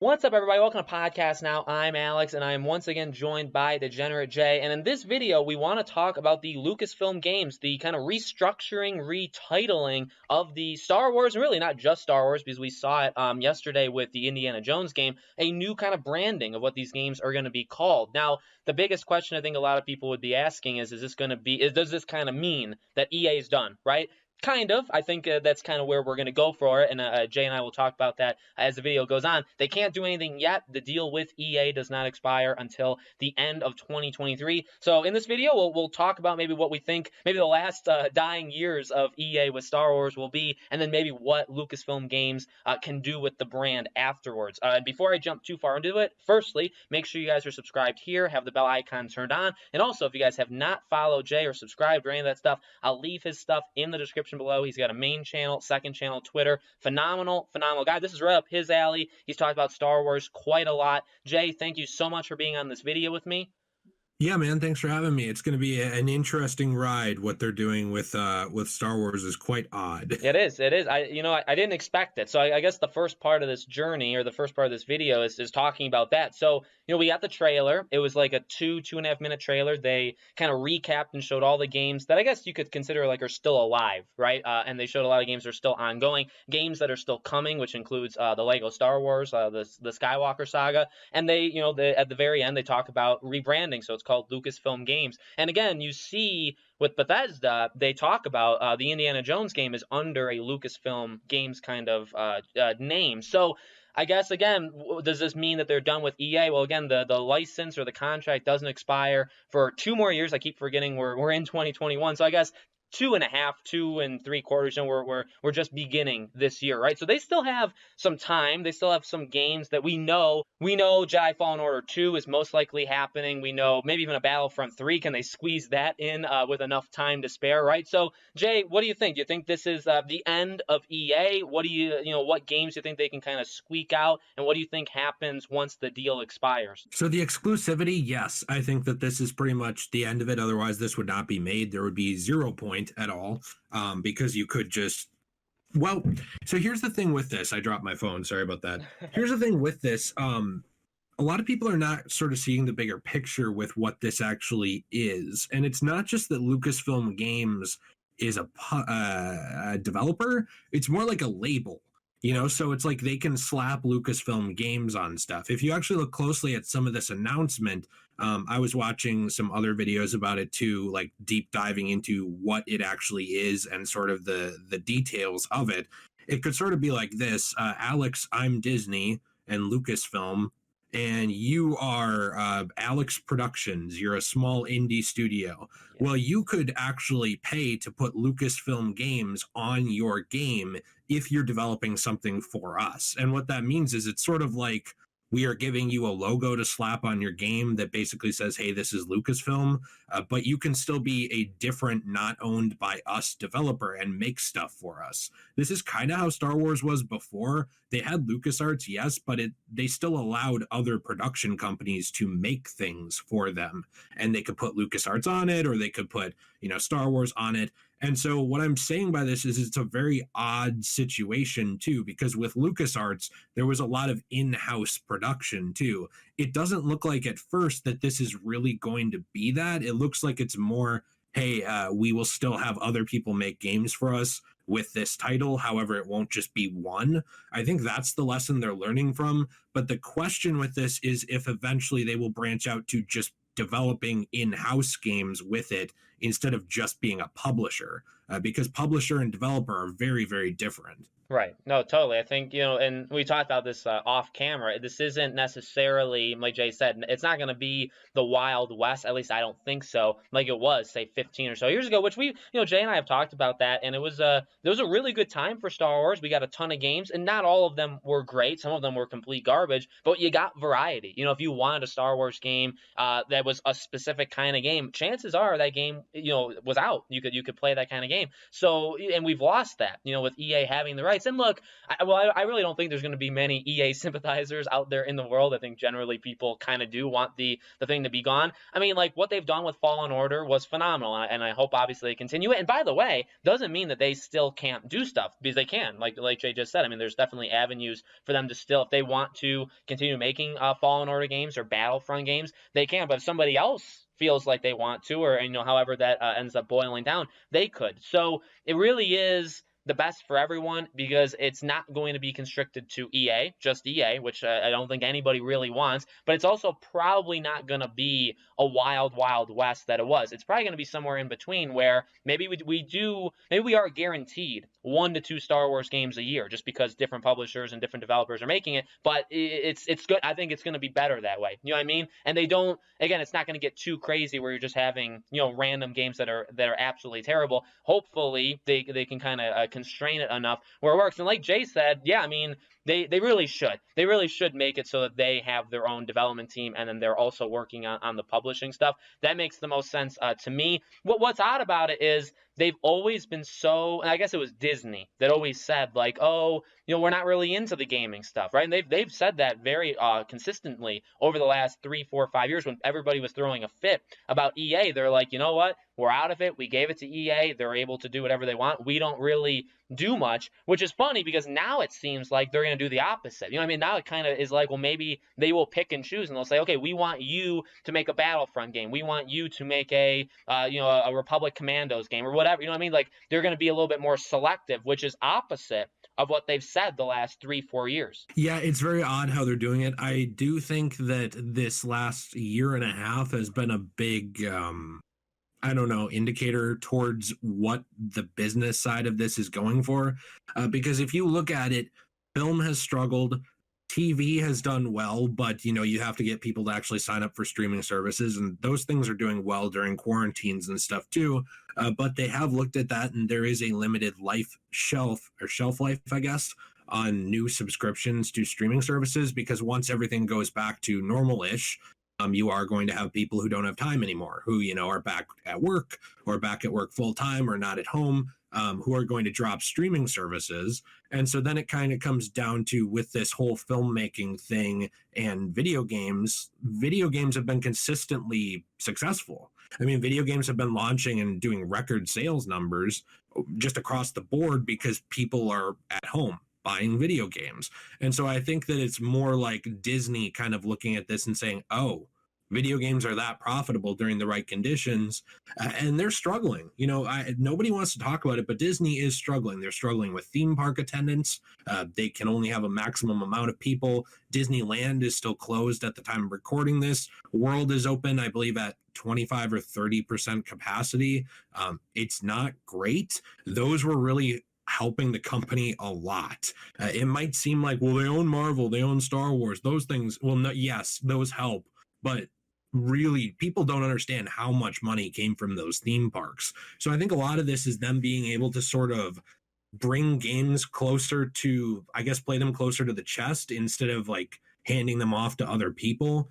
What's up, everybody? Welcome to Podcast Now. I'm Alex, and I am once again joined by Degenerate Jay. And in this video, we want to talk about the Lucasfilm games, the kind of restructuring, retitling of the Star Wars, and really not just Star Wars, because we saw it yesterday with the Indiana Jones game, a new kind of branding of what these games are going to be called. Now, the biggest question I think a lot of people would be asking is this going to be, does this kind of mean that EA is done, right? Kind of. I think that's kind of where we're going to go for it, and Jay and I will talk about that as the video goes on. They can't do anything yet. The deal with EA does not expire until the end of 2023. So in this video, we'll talk about maybe what we think maybe the last dying years of EA with Star Wars will be, and then maybe what Lucasfilm Games can do with the brand afterwards. Before I jump too far into it, firstly, make sure you guys are subscribed here, have the bell icon turned on, and also if you guys have not followed Jay or subscribed or any of that stuff, I'll leave his stuff in the description below. He's got a main channel, second channel, Twitter. Phenomenal guy. This is right up his alley. He's talked about Star Wars quite a lot. Jay, thank you so much for being on this video with me. Yeah, man, thanks for having me. It's going to be an interesting ride. What they're doing with Star Wars is quite odd. It is. I didn't expect it. So I guess the first part of this journey, or the first part of this video, is talking about that. So, we got the trailer. It was like a 2.5 minute trailer. They kind of recapped and showed all the games that I guess you could consider like are still alive, right? And they showed a lot of games that are still ongoing, games that are still coming, which includes the Lego Star Wars, the Skywalker saga. And they, at the very end, they talk about rebranding. So it's called Lucasfilm Games. And again, you see with Bethesda, they talk about the Indiana Jones game is under a Lucasfilm Games kind of name. So I guess, again, does this mean that they're done with EA? Well, again, the license or the contract doesn't expire for 2 more years. I keep forgetting we're in 2021. So I guess 2.5, 2.75, we're just beginning this year, right? So they still have some time. They still have some games that we know. We know Jedi Fallen Order 2 is most likely happening. We know maybe even a Battlefront 3. Can they squeeze that in with enough time to spare, right? So, Jay, what do you think? Do you think this is the end of EA? What do what games do you think they can kind of squeak out? And what do you think happens once the deal expires? So the exclusivity, yes, I think that this is pretty much the end of it. Otherwise, this would not be made. There would be 0 point at all, because you could just so here's the thing with this. I dropped my phone, sorry about that. Here's the thing with this. A lot of people are not sort of seeing the bigger picture with what this actually is, and it's not just that Lucasfilm Games is a developer. It's more like a label. So it's like they can slap Lucasfilm Games on stuff. If you actually look closely at some of this announcement, I was watching some other videos about it too, like deep diving into what it actually is and sort of the details of it. It could sort of be like this: Alex, I'm Disney and Lucasfilm, and you are Alex Productions. You're a small indie studio. Yeah. Well, you could actually pay to put Lucasfilm Games on your game if you're developing something for us. And what that means is it's sort of like we are giving you a logo to slap on your game that basically says, hey, this is Lucasfilm, but you can still be a different, not owned by us developer and make stuff for us. This is kind of how Star Wars was before. They had LucasArts, yes, but they still allowed other production companies to make things for them. And they could put LucasArts on it, or they could put, Star Wars on it. And so what I'm saying by this is it's a very odd situation too, because with LucasArts, there was a lot of in-house production too. It doesn't look like at first that this is really going to be that. It looks like it's more, hey, we will still have other people make games for us with this title. However, it won't just be one. I think that's the lesson they're learning from. But the question with this is if eventually they will branch out to just developing in-house games with it instead of just being a publisher, because publisher and developer are very, very different. Right. No, totally. I think, and we talked about this off camera. This isn't necessarily, like Jay said, it's not going to be the Wild West. At least I don't think so, like it was, say, 15 or so years ago, which we, Jay and I have talked about that. And there was a really good time for Star Wars. We got a ton of games, and not all of them were great. Some of them were complete garbage, but you got variety. If you wanted a Star Wars game that was a specific kind of game, chances are that game, was out. You could play that kind of game. So, and we've lost that, with EA having the rights. rights. And look, I really don't think there's going to be many EA sympathizers out there in the world. I think generally people kind of do want the thing to be gone. I mean, like what they've done with Fallen Order was phenomenal, and I hope obviously they continue it. And by the way, doesn't mean that they still can't do stuff, because they can. Like Jay just said, I mean, there's definitely avenues for them to still, if they want to continue making Fallen Order games or Battlefront games, they can. But if somebody else feels like they want to, or however that ends up boiling down, they could. So it really is the best for everyone, because it's not going to be constricted to EA, just EA, which I don't think anybody really wants, but it's also probably not going to be a wild, wild west that it was. It's probably going to be somewhere in between, where maybe maybe we are guaranteed 1 to 2 Star Wars games a year, just because different publishers and different developers are making it. But it's good. I think it's going to be better that way. You know what I mean? And they don't. Again, it's not going to get too crazy where you're just having random games that are absolutely terrible. Hopefully, they can kind of constrain it enough where it works. And like Jay said, yeah, I mean, they really should. They really should make it so that they have their own development team, and then they're also working on the publishing stuff. That makes the most sense to me. What's odd about it is they've always been so, and I guess it was Disney that always said, like, oh, we're not really into the gaming stuff, right? And they've said that very consistently over the last 3, 4, 5 years. When everybody was throwing a fit about EA, they're like, you know what? We're out of it. We gave it to EA. They're able to do whatever they want. We don't really do much, which is funny, because now it seems like they're going to do the opposite. You know what I mean? Now it kind of is like, well, maybe they will pick and choose, and they'll say, okay, we want you to make a Battlefront game. We want you to make a Republic Commandos game, or whatever. You know what I mean? Like, they're going to be a little bit more selective, which is opposite of what they've said the last 3, 4 years. Yeah, it's very odd how they're doing it. I do think that this last year and a half has been a big indicator towards what the business side of this is going for. Because if you look at it, film has struggled, TV has done well, but you have to get people to actually sign up for streaming services, and those things are doing well during quarantines and stuff too. But they have looked at that, and there is a limited shelf life, I guess, on new subscriptions to streaming services, because once everything goes back to normal-ish, you are going to have people who don't have time anymore, who are back at work, or back at work full time, or not at home, who are going to drop streaming services. And so then it kind of comes down to, with this whole filmmaking thing and video games have been consistently successful. I mean, video games have been launching and doing record sales numbers just across the board, because people are at home buying video games. And so I think that it's more like Disney kind of looking at this and saying, oh, video games are that profitable during the right conditions, and they're struggling. Nobody wants to talk about it, but Disney is struggling. They're struggling with theme park attendance. They can only have a maximum amount of people. Disneyland is still closed at the time of recording this. World is open, I believe, at 25 or 30% capacity. It's not great. Those were really helping the company a lot. It might seem like, well, they own Marvel, they own Star Wars, those things. Well, no, yes, those help, but really, people don't understand how much money came from those theme parks. So I think a lot of this is them being able to sort of bring games closer to, I guess, play them closer to the chest, instead of like handing them off to other people.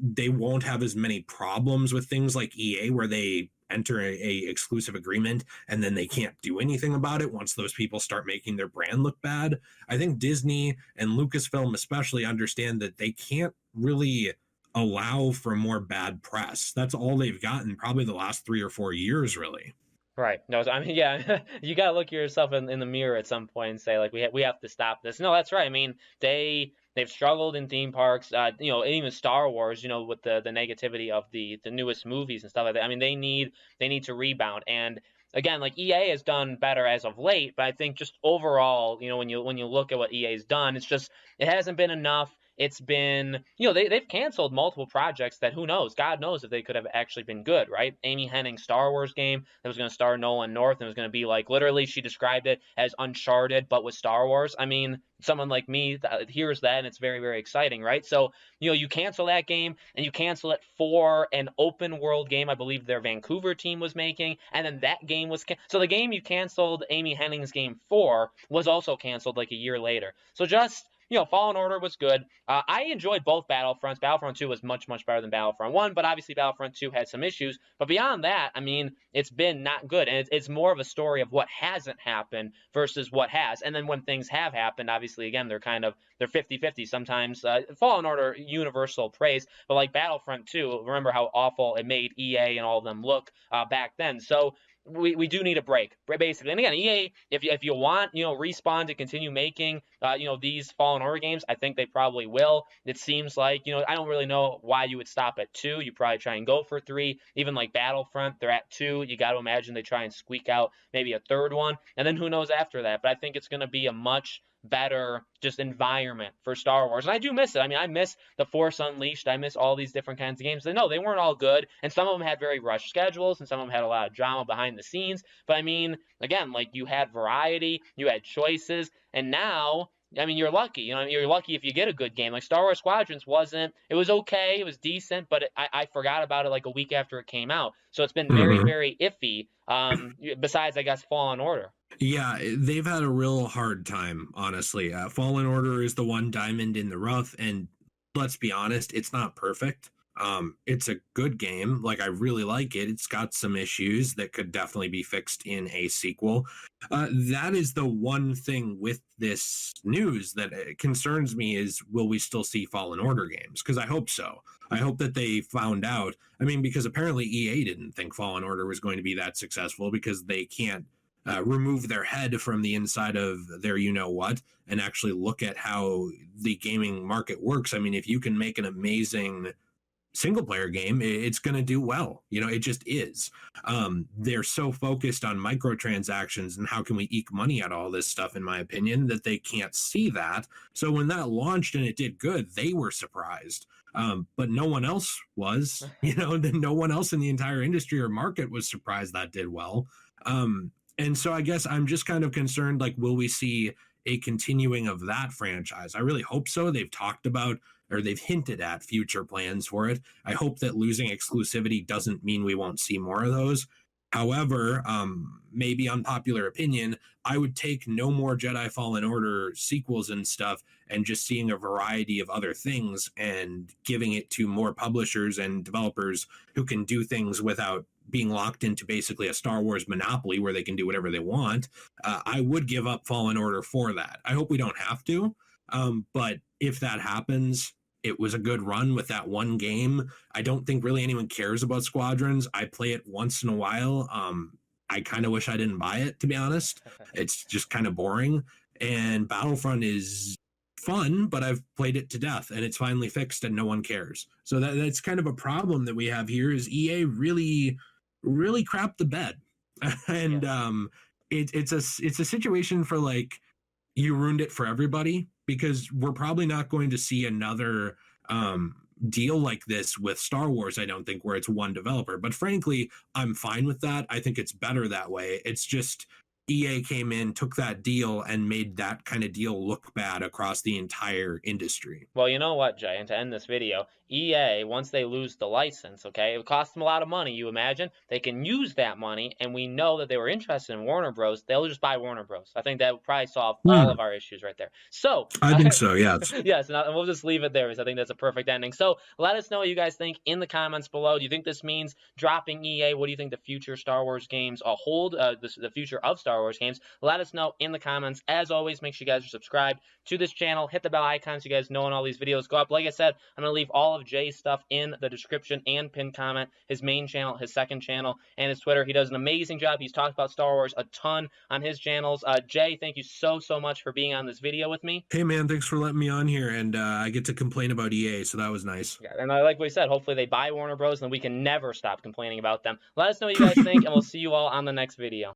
They won't have as many problems with things like EA, where they enter a exclusive agreement and then they can't do anything about it once those people start making their brand look bad. I think Disney and Lucasfilm especially understand that they can't really allow for more bad press. That's all they've gotten probably the last 3 or 4 years, really. Right. No, I mean, yeah, you got to look yourself in the mirror at some point and say, like, we have to stop this. No, that's right. I mean, they've struggled in theme parks, even Star Wars, with the negativity of the newest movies and stuff like that. I mean, they need to rebound. And again, like, EA has done better as of late, but I think just overall, when you look at what EA's done, it's just, it hasn't been enough. It's been, they've canceled multiple projects that, who knows, God knows if they could have actually been good, right? Amy Hennig's Star Wars game that was going to star Nolan North, and it was going to be like, literally, she described it as Uncharted, but with Star Wars. I mean, someone like me hears that, and it's very, very exciting, right? So, you cancel that game, and you cancel it for an open world game I believe their Vancouver team was making, and then that game was so the game you canceled Amy Hennig's game for was also canceled like a year later. So just Fallen Order was good. I enjoyed both Battlefronts. Battlefront 2 was much, much better than Battlefront 1, but obviously Battlefront 2 had some issues. But beyond that, I mean, it's been not good. And it's more of a story of what hasn't happened versus what has. And then when things have happened, obviously, again, they're 50-50. Sometimes Fallen Order, universal praise, but like Battlefront 2, remember how awful it made EA and all of them look back then. So we do need a break, basically. And again, EA, if you want, Respawn to continue making, these Fallen Order games, I think they probably will. It seems like, I don't really know why you would stop at 2. You probably try and go for 3. Even like Battlefront, they're at 2. You got to imagine they try and squeak out maybe a third one, and then who knows after that. But I think it's going to be a much better just environment for Star Wars. And I do miss it. I mean, I miss The Force Unleashed. I miss all these different kinds of games. No, they weren't all good. And some of them had very rushed schedules, and some of them had a lot of drama behind the scenes. But I mean, again, like you had variety, you had choices, and now, I mean, you're lucky. You're lucky if you get a good game. Like Star Wars Squadrons it was okay, it was decent, but I forgot about it like a week after it came out. So it's been very, very iffy. Besides, I guess, Fallen Order. Yeah, they've had a real hard time, honestly. Fallen Order is the one diamond in the rough, and let's be honest, it's not perfect. It's a good game. Like, I really like it. It's got some issues that could definitely be fixed in a sequel. That is the one thing with this news that concerns me is, will we still see Fallen Order games? Because I hope so. I hope that they found out. I mean, because apparently EA didn't think Fallen Order was going to be that successful because they can't remove their head from the inside of their what and actually look at how the gaming market works. I mean, if you can make an amazing single player game, it's going to do well. It just is. They're so focused on microtransactions and how can we eke money out of all this stuff, in my opinion, that they can't see that. So when that launched and it did good, they were surprised. But no one else was, no one else in the entire industry or market was surprised that did well. And so I guess I'm just kind of concerned, like, will we see a continuing of that franchise? I really hope so. They've talked about, or they've hinted at future plans for it. I hope that losing exclusivity doesn't mean we won't see more of those. However, maybe unpopular opinion, I would take no more Jedi Fallen Order sequels and stuff and just seeing a variety of other things and giving it to more publishers and developers who can do things without being locked into basically a Star Wars monopoly where they can do whatever they want. I would give up Fallen Order for that. I hope we don't have to. But if that happens, it was a good run with that one game. I don't think really anyone cares about Squadrons. I play it once in a while. I kind of wish I didn't buy it, to be honest. It's just kind of boring. And Battlefront is fun, but I've played it to death and it's finally fixed and no one cares. So that's kind of a problem that we have here is EA really crapped the bed. And it's a situation for like, you ruined it for everybody, because we're probably not going to see another deal like this with Star Wars, I don't think, where it's one developer. But frankly, I'm fine with that. I think it's better that way. It's just EA came in, took that deal, and made that kind of deal look bad across the entire industry. Well, you know what, Jay, and to end this video, EA, once they lose the license, okay, it costs them a lot of money, you imagine, they can use that money, and we know that they were interested in Warner Bros. They'll just buy Warner Bros. I think that would probably solve all of our issues right there. So I think so, yes. Yes, and we'll just leave it there because I think that's a perfect ending. So let us know what you guys think in the comments below. Do you think this means dropping EA? What do you think the future Star Wars games hold, the future of Star Wars games? Let us know in the comments. As always, make sure you guys are subscribed to this channel. Hit the bell icon so you guys know when all these videos go up. Like I said, I'm going to leave all of Jay's stuff in the description and pinned comment. His main channel, his second channel, and his Twitter. He does an amazing job. He's talked about Star Wars a ton on his channels. Jay, thank you so much for being on this video with me. Hey, man, thanks for letting me on here, and I get to complain about EA, so that was nice. Yeah, and like we said, hopefully they buy Warner Bros. And we can never stop complaining about them. Let us know what you guys think, and we'll see you all on the next video.